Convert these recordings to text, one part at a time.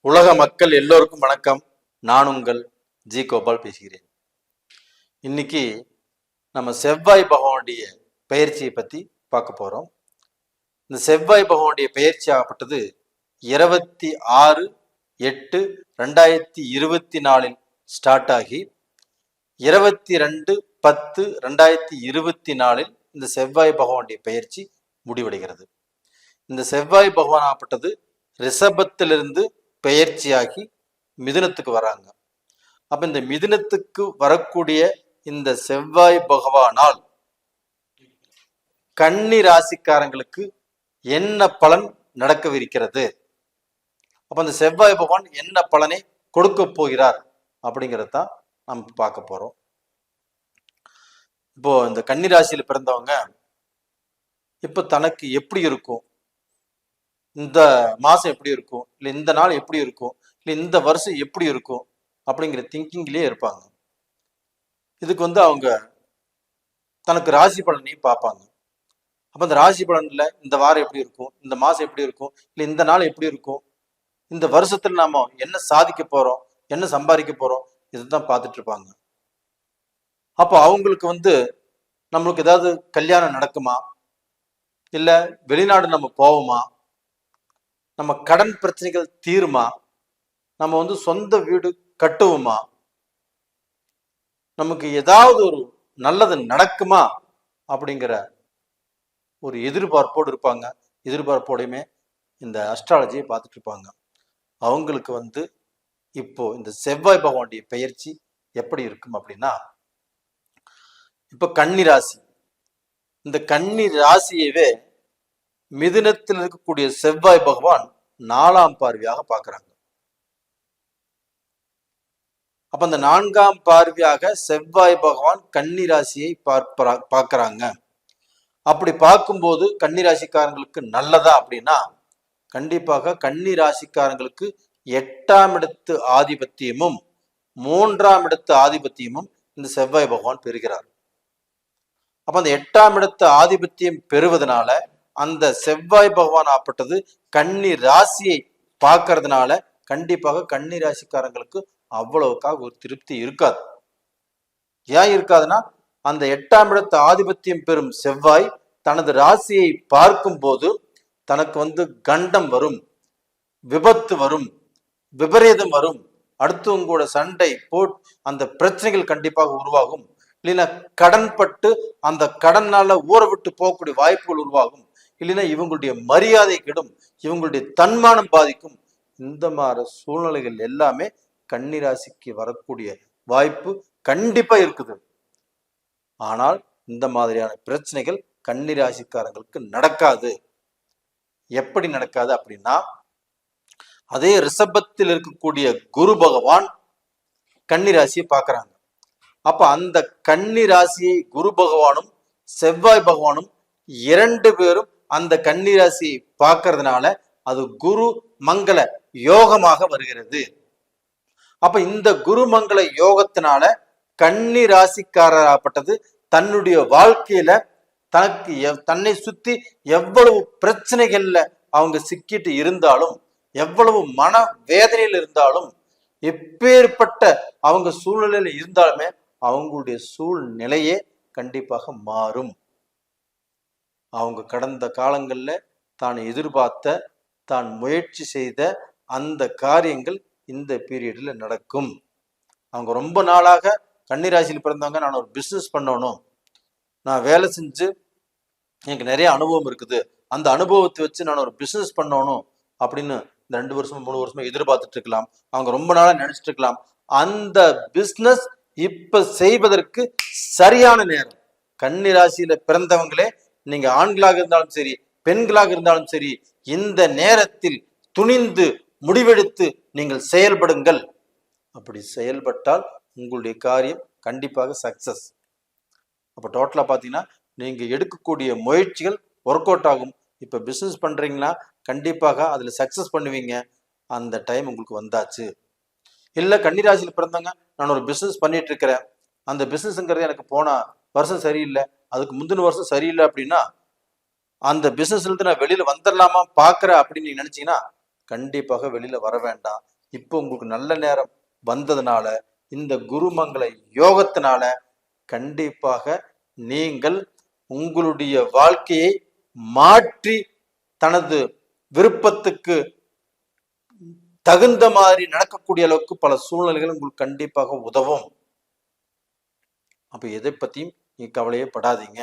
உலக மக்கள் எல்லோருக்கும் வணக்கம். நான் உங்கள் ஜி கோபால் பேசுகிறேன். இன்னைக்கு நம்ம செவ்வாய் பகவானுடைய பெயர்ச்சியை பற்றி பார்க்க போகிறோம். இந்த செவ்வாய் பகவானுடைய பெயர்ச்சி ஆகப்பட்டது 26/8/2024 ஸ்டார்ட் ஆகி 22/10/2024 இந்த செவ்வாய் பகவானுடைய பெயர்ச்சி முடிவடைகிறது. இந்த செவ்வாய் பகவான் ஆகப்பட்டது ரிஷபத்திலிருந்து பெயர்ச்சியாகி மிதுனத்துக்கு வராங்க. அப்ப இந்த மிதுனத்துக்கு வரக்கூடிய இந்த செவ்வாய் பகவானால் கன்னி ராசிக்காரங்களுக்கு என்ன பலன் நடக்கவிருக்கிறது, அப்ப இந்த செவ்வாய் பகவான் என்ன பலனை கொடுக்க போகிறார் அப்படிங்கிறது தான் நம்ம பார்க்க போறோம். இப்போ இந்த கன்னி ராசியில பிறந்தவங்க இப்ப தனக்கு எப்படி இருக்கும், இந்த மாசம் எப்படி இருக்கும், இல்லை இந்த நாள் எப்படி இருக்கும், இல்லை இந்த வருஷம் எப்படி இருக்கும் அப்படிங்கிற திங்கிங்லேயே இருப்பாங்க. இதுக்கு அவங்க தனக்கு ராசி பலனையும் பார்ப்பாங்க. அப்போ இந்த ராசி பலன்ல இந்த வாரம் எப்படி இருக்கும், இந்த மாசம் எப்படி இருக்கும், இல்லை இந்த நாள் எப்படி இருக்கும், இந்த வருஷத்துல நாம என்ன சாதிக்க போறோம், என்ன சம்பாதிக்க போறோம், இதுதான் பார்த்துட்டு இருப்பாங்க. அப்போ அவங்களுக்கு நம்மளுக்கு ஏதாவது கல்யாணம் நடக்குமா, இல்லை வெளிநாடு நம்ம போவோமா, நம்ம கடன் பிரச்சனைகள் தீருமா, நம்ம சொந்த வீடு கட்டுவோமா, நமக்கு ஏதாவது ஒரு நல்லது நடக்குமா அப்படிங்கிற ஒரு எதிர்பார்ப்போடு இருப்பாங்க. எதிர்பார்ப்போடையுமே இந்த அஸ்ட்ராலஜியை பார்த்துட்டு இருப்பாங்க. அவங்களுக்கு இப்போ இந்த செவ்வாய் பகவானுடைய பெயர்ச்சி எப்படி இருக்கும் அப்படின்னா, இப்போ கன்னி ராசி, இந்த கன்னி ராசியவே மிதுனத்தில் இருக்கக்கூடிய செவ்வாய் பகவான் 4ஆம் பார்வையாக பார்க்கிறாங்க. அப்ப அந்த 4ஆம் பார்வையாக செவ்வாய் பகவான் கன்னி ராசியை பார்க்கிறாங்க. அப்படி பார்க்கும்போது கன்னி ராசிக்காரங்களுக்கு நல்லதா அப்படின்னா, கண்டிப்பாக கன்னி ராசிக்காரங்களுக்கு 8ஆம் இடத்து ஆதிபத்தியமும் 3ஆம் இடத்து ஆதிபத்தியமும் இந்த செவ்வாய் பகவான் பெறுகிறார். அப்ப அந்த 8ஆம் இடத்து ஆதிபத்தியம் பெறுவதனால அந்த செவ்வாய் பகவான் ஆப்பட்டது கன்னி ராசியை பார்க்கறதுனால கண்டிப்பாக கன்னி ராசிக்காரங்களுக்கு அவ்வளவுக்காக ஒரு திருப்தி இருக்காது. ஏன் இருக்காதுன்னா, அந்த 8ஆம் இடத்து ஆதிபத்தியம் பெறும் செவ்வாய் தனது ராசியை பார்க்கும் போது தனக்கு கண்டம் வரும், விபத்து வரும், விபரீதம் வரும், அடுத்தவங்க கூட சண்டை போட் அந்த பிரச்சனைகள் கண்டிப்பாக உருவாகும். இல்லைன்னா கடன் பட்டு அந்த கடனால ஊற விட்டு போகக்கூடிய வாய்ப்புகள் உருவாகும். இல்லைன்னா இவங்களுடைய மரியாதை கெடும், இவங்களுடைய தன்மானம் பாதிக்கும். இந்த மாதிரி சூழ்நிலைகள் எல்லாமே கன்னிராசிக்கு வரக்கூடிய வாய்ப்பு கண்டிப்பா இருக்குது. ஆனால் இந்த மாதிரியான பிரச்சனைகள் கன்னிராசிக்காரங்களுக்கு நடக்காது. எப்படி நடக்காது அப்படின்னா, அதே ரிஷபத்தில் இருக்கக்கூடிய குரு பகவான் கன்னிராசியை பார்க்கறாங்க. அப்ப அந்த கன்னிராசியை குரு பகவானும் செவ்வாய் பகவானும் 2 பேரும் அந்த கன்னிராசியை பார்க்கறதுனால அது குரு மங்கள யோகமாக வருகிறது. அப்ப இந்த குரு மங்கள யோகத்தினால கன்னி ராசிக்காரராகப்பட்டது தன்னுடைய வாழ்க்கையில தன்னை சுத்தி எவ்வளவு பிரச்சனைகள்ல அவங்க சிக்கிட்டு இருந்தாலும், எவ்வளவு மன வேதனையில் இருந்தாலும், எப்பேற்பட்ட அவங்க சூழ்நிலையில இருந்தாலுமே அவங்களுடைய சூழ்நிலையே கண்டிப்பாக மாறும். அவங்க கடந்த காலங்கள்ல தான் எதிர்பார்த்த, தான் முயற்சி செய்த அந்த காரியங்கள் இந்த பீரியட்ல நடக்கும். அவங்க ரொம்ப நாளாக கன்னிராசியில் பிறந்தவங்க, நான் ஒரு பிஸ்னஸ் பண்ணணும், நான் வேலை செஞ்சு எனக்கு நிறைய அனுபவம் இருக்குது, அந்த அனுபவத்தை வச்சு நான் ஒரு பிஸ்னஸ் பண்ணணும் அப்படின்னு இந்த 2 வருஷமா 3 வருஷமா எதிர்பார்த்துட்டு இருக்கலாம். அவங்க ரொம்ப நாளா நினைச்சிட்டு இருக்கலாம். அந்த பிஸ்னஸ் இப்ப செய்வதற்கு சரியான நேரம். கன்னிராசியில பிறந்தவங்களே, நீங்க ஆண்களாக இருந்தாலும் சரி, பெண்களாக இருந்தாலும் சரி, இந்த நேரத்தில் துணிந்து முடிவெடுத்து நீங்கள் செயல்படுங்கள். அப்படி செயல்பட்டால் உங்களுடைய காரியம் கண்டிப்பாக சக்சஸ். அப்ப டோட்டலா பாத்தீங்கன்னா நீங்க எடுக்கக்கூடிய முயற்சிகள் ஒர்க் அவுட் ஆகும். இப்ப பிசினஸ் பண்றீங்கன்னா கண்டிப்பாக அதுல சக்சஸ் பண்ணுவீங்க. அந்த டைம் உங்களுக்கு வந்தாச்சு. இல்ல கன்னிராசியில பிறந்தவங்க, நான் ஒரு பிசினஸ் பண்ணிட்டு இருக்கிறேன், அந்த பிசினஸ்ங்கிறது எனக்கு போன வருஷம் சரியில்லை, அதுக்கு முந்தின வருஷம் சரியில்லை அப்படின்னா, அந்த பிசினஸ்ல இருந்து நான் வெளியில வந்துடலாமா பாக்குறேன் அப்படின்னு நீங்க நினைச்சீங்கன்னா கண்டிப்பாக வெளியில வர வேண்டாம். இப்போ உங்களுக்கு நல்ல நேரம் வந்ததுனால, இந்த குருமங்கள யோகத்தினால கண்டிப்பாக நீங்கள் உங்களுடைய வாழ்க்கையை மாற்றி தனது விருப்பத்துக்கு தகுந்த மாதிரி நடக்கக்கூடிய அளவுக்கு பல சூழ்நிலைகள் உங்களுக்கு கண்டிப்பாக உதவும். அப்ப எதை பத்தியும் நீங்க கவலையே படாதீங்க.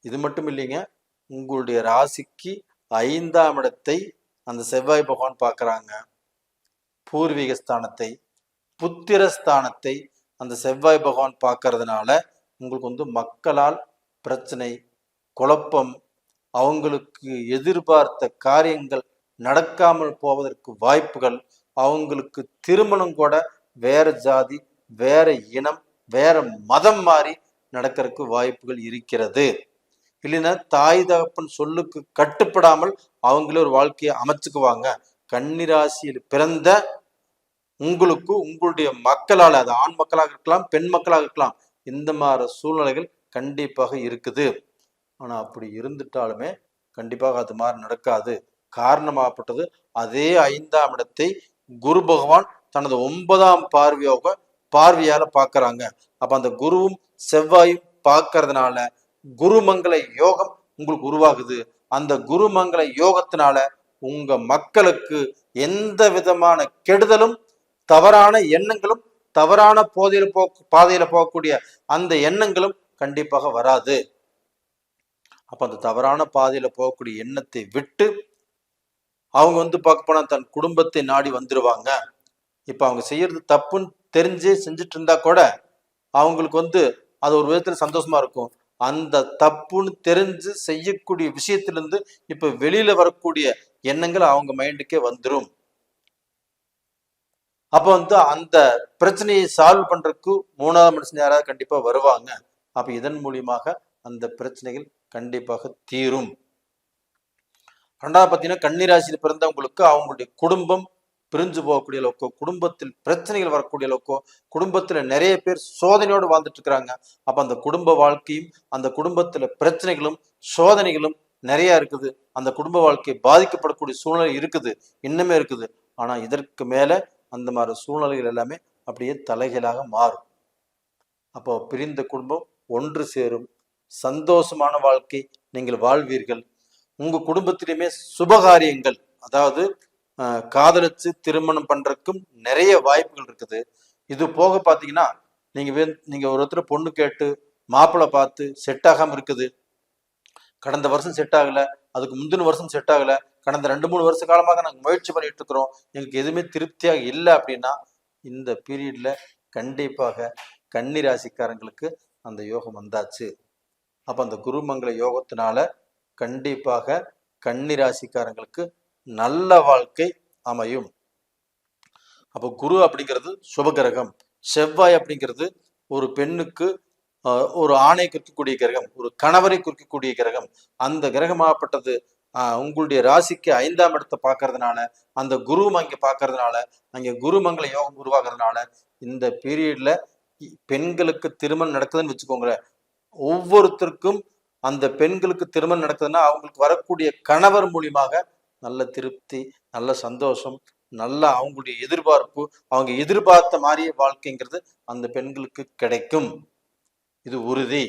இது மட்டும் இல்லைங்க, உங்களுடைய ராசிக்கு 5ஆம் இடத்தை அந்த செவ்வாய் பகவான் பார்க்கறாங்க. பூர்வீக ஸ்தானத்தை, புத்திரஸ்தானத்தை அந்த செவ்வாய் பகவான் பார்க்கறதுனால உங்களுக்கு மக்களால் பிரச்சனை, குழப்பம், அவங்களுக்கு எதிர்பார்த்த காரியங்கள் நடக்காமல் போவதற்கு வாய்ப்புகள், அவங்களுக்கு திருமணம் கூட வேற ஜாதி, வேற இனம், வேற மதம் மாறி நடக்கிறதுக்கு வாய்ப்புகள் இருக்கிறது. இல்லைன்னா தாய் தகப்பன் சொல்லுக்கு கட்டுப்படாமல் அவங்களே ஒரு வாழ்க்கையை அமைச்சுக்குவாங்க. கன்னிராசியில் பிறந்த உங்களுக்கு உங்களுடைய மக்களால், அது ஆண் மக்களாக இருக்கலாம், பெண் மக்களாக இருக்கலாம், இந்த மாதிரி சூழ்நிலைகள் கண்டிப்பாக இருக்குது. ஆனா அப்படி இருந்துட்டாலுமே கண்டிப்பாக அது மாதிரி நடக்காது. காரணமாகப்பட்டது அதே 5ஆம் இடத்தை குரு பகவான் தனது 9ஆம் பார்வையால பார்க்கறாங்க. அப்ப அந்த குருவும் செவ்வாயும் பார்க்கறதுனால குருமங்கள யோகம் உங்களுக்கு உருவாகுது. அந்த குருமங்கள யோகத்தினால உங்க மக்களுக்கு எந்த விதமான கெடுதலும், தவறான எண்ணங்களும், தவறான பாதையில போகக்கூடிய அந்த எண்ணங்களும் கண்டிப்பாக வராது. அப்ப அந்த தவறான பாதையில போகக்கூடிய எண்ணத்தை விட்டு அவங்க பார்க்க போனா தன் குடும்பத்தை நாடி வந்துருவாங்க. இப்ப அவங்க செய்யறது தப்புன்னு தெரிஞ்சு செஞ்சுட்டு இருந்தா கூட அவங்களுக்கு அது ஒரு விதத்துல சந்தோஷமா இருக்கும். அந்த தப்புன்னு தெரிஞ்சு செய்யக்கூடிய விஷயத்திலிருந்து இப்ப வெளியில வரக்கூடிய எண்ணங்கள் அவங்க மைண்டுக்கே வந்துடும். அப்ப அந்த பிரச்சனையை சால்வ் பண்றதுக்கு 3ஆவது மனுஷன் யாராவது கண்டிப்பா வருவாங்க. அப்ப இதன் மூலியமாக அந்த பிரச்சனைகள் கண்டிப்பாக தீரும். 2வது பார்த்தீங்கன்னா, கன்னிராசியில் பிறந்தவங்களுக்கு அவங்களுடைய குடும்பம் பிரிஞ்சு போகக்கூடிய அளவுக்கோ, குடும்பத்தில் பிரச்சனைகள் வரக்கூடிய அளவுக்கோ, குடும்பத்துல நிறைய பேர் சோதனையோடு வாழ்ந்துட்டு இருக்கிறாங்க. அப்ப அந்த குடும்ப வாழ்க்கையும், அந்த குடும்பத்துல பிரச்சனைகளும் சோதனைகளும் நிறைய இருக்குது. அந்த குடும்ப வாழ்க்கை பாதிக்கப்படக்கூடிய சூழ்நிலை இருக்குது, இன்னுமே இருக்குது. ஆனா இதற்கு மேல அந்த மாதிரி சூழ்நிலைகள் எல்லாமே அப்படியே தலைகீழாக மாறும். அப்போ பிரிந்த குடும்பம் ஒன்று சேரும், சந்தோஷமான வாழ்க்கை நீங்கள் வாழ்வீர்கள். உங்க குடும்பத்திலுமே சுபகாரியங்கள், அதாவது காதலிச்சு திருமணம் பண்றதுக்கும் நிறைய வாய்ப்புகள் இருக்குது. இது போக பாத்தீங்கன்னா, நீங்க ஒருத்தர் பொண்ணு கேட்டு மாப்பிள்ளை பார்த்து செட் ஆகாம இருக்குது. கடந்த வருஷம் செட் ஆகல, அதுக்கு முந்தின வருஷம் செட் ஆகல, கடந்த 2-3 வருஷ காலமாக நாங்கள் முயற்சி பண்ணிட்டு இருக்கிறோம், எங்களுக்கு எதுவுமே திருப்தியாக இல்லை அப்படின்னா இந்த பீரியட்ல கண்டிப்பாக கன்னி ராசிக்காரங்களுக்கு அந்த யோகம் வந்தாச்சு. அப்ப அந்த குருமங்கள யோகத்தினால கண்டிப்பாக கன்னி ராசிக்காரங்களுக்கு நல்ல வாழ்க்கை அமையும். அப்போ குரு அப்படிங்கிறது சுபகிரகம், செவ்வாய் அப்படிங்கிறது ஒரு பெண்ணுக்கு ஒரு ஆணை குறிக்கக்கூடிய கிரகம், ஒரு கணவரை குறிக்கக்கூடிய கிரகம். அந்த கிரகமாகப்பட்டது உங்களுடைய ராசிக்கு 5ஆம் இடத்தை பார்க்கறதுனால, அந்த குருவும் அங்கே பார்க்கறதுனால, அங்கே குருமங்கள யோகம் உருவாகிறதுனால இந்த பீரியட்ல பெண்களுக்கு திருமணம் நடக்குதுன்னு வச்சுக்கோங்களேன். ஒவ்வொருத்தருக்கும் அந்த பெண்களுக்கு திருமணம் நடக்குதுன்னா அவங்களுக்கு வரக்கூடிய கணவர் மூலியமாக நல்ல திருப்தி, நல்ல சந்தோஷம், நல்ல அவங்களுடைய எதிர்பார்ப்பு, அவங்க எதிர்பார்த்த மாதிரியே வாழ்க்கைங்கிறது அந்த பெண்களுக்கு கிடைக்கும். இது உறுதி.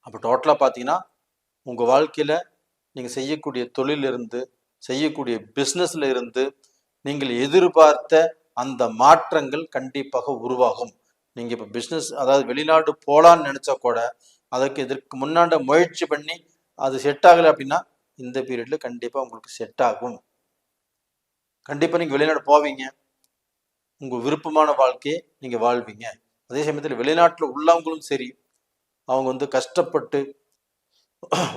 அப்ப டோட்டலா பாத்தீங்கன்னா, உங்க வாழ்க்கையில நீங்க செய்யக்கூடிய தொழில இருந்து, செய்யக்கூடிய பிசினஸ்ல இருந்து நீங்கள் எதிர்பார்த்த அந்த மாற்றங்கள் கண்டிப்பாக உருவாகும். நீங்க இப்ப பிசினஸ், அதாவது வெளிநாடு போலான்னு நினைச்சா கூட அதற்கு இதற்கு முன்னாண்ட முயற்சி பண்ணி அது செட் ஆகலை அப்படின்னா இந்த பீரியட்ல கண்டிப்பா உங்களுக்கு செட் ஆகும். கண்டிப்பா நீங்க வெளிநாடு போவீங்க, உங்க விருப்பமான வாழ்க்கையை நீங்க வாழ்வீங்க. அதே சமயத்தில் வெளிநாட்டுல உள்ளவங்களும் சரி, அவங்க கஷ்டப்பட்டு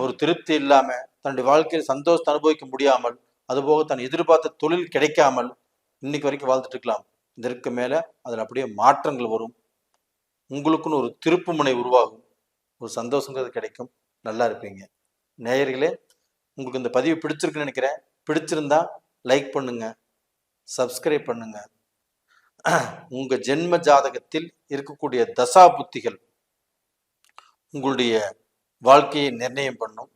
ஒரு திருப்தி இல்லாம, தன்னுடைய வாழ்க்கையில் சந்தோஷத்தை அனுபவிக்க முடியாமல், அதுபோக தன் எதிர்பார்த்த தொழில் கிடைக்காமல் இன்னைக்கு வரைக்கும் வாழ்ந்துட்டு இருக்கலாம். இதற்கு மேல அதுல அப்படியே மாற்றங்கள் வரும். உங்களுக்குன்னு ஒரு திருப்பு முனை உருவாகும், ஒரு சந்தோஷங்கிறது கிடைக்கும், நல்லா இருப்பீங்க. நேயர்களே, உங்களுக்கு இந்த பதிவு பிடிச்சிருக்குன்னு நினைக்கிறேன். பிடிச்சிருந்தா லைக் பண்ணுங்க, சப்ஸ்கிரைப் பண்ணுங்க. உங்க ஜென்ம ஜாதகத்தில் இருக்கக்கூடிய தசா புத்திகள் உங்களுடைய வாழ்க்கையை நிர்ணயம் பண்ணும்.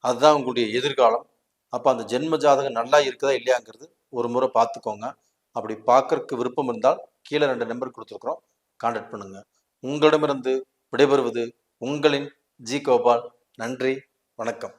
அதுதான் உங்களுடைய எதிர்காலம். அப்ப அந்த ஜென்ம ஜாதகம் நல்லா இருக்குதா இல்லையாங்கிறது ஒரு முறை பார்த்துக்கோங்க. அப்படி பார்க்கறக்கு விருப்பம் இருந்தால் கீழே 2 நம்பர் கொடுத்துருக்குறோம், கான்டாக்ட் பண்ணுங்க. உங்களிடமிருந்து விடைபெறுவது உங்களின் ஜி கோபால். நன்றி, வணக்கம்.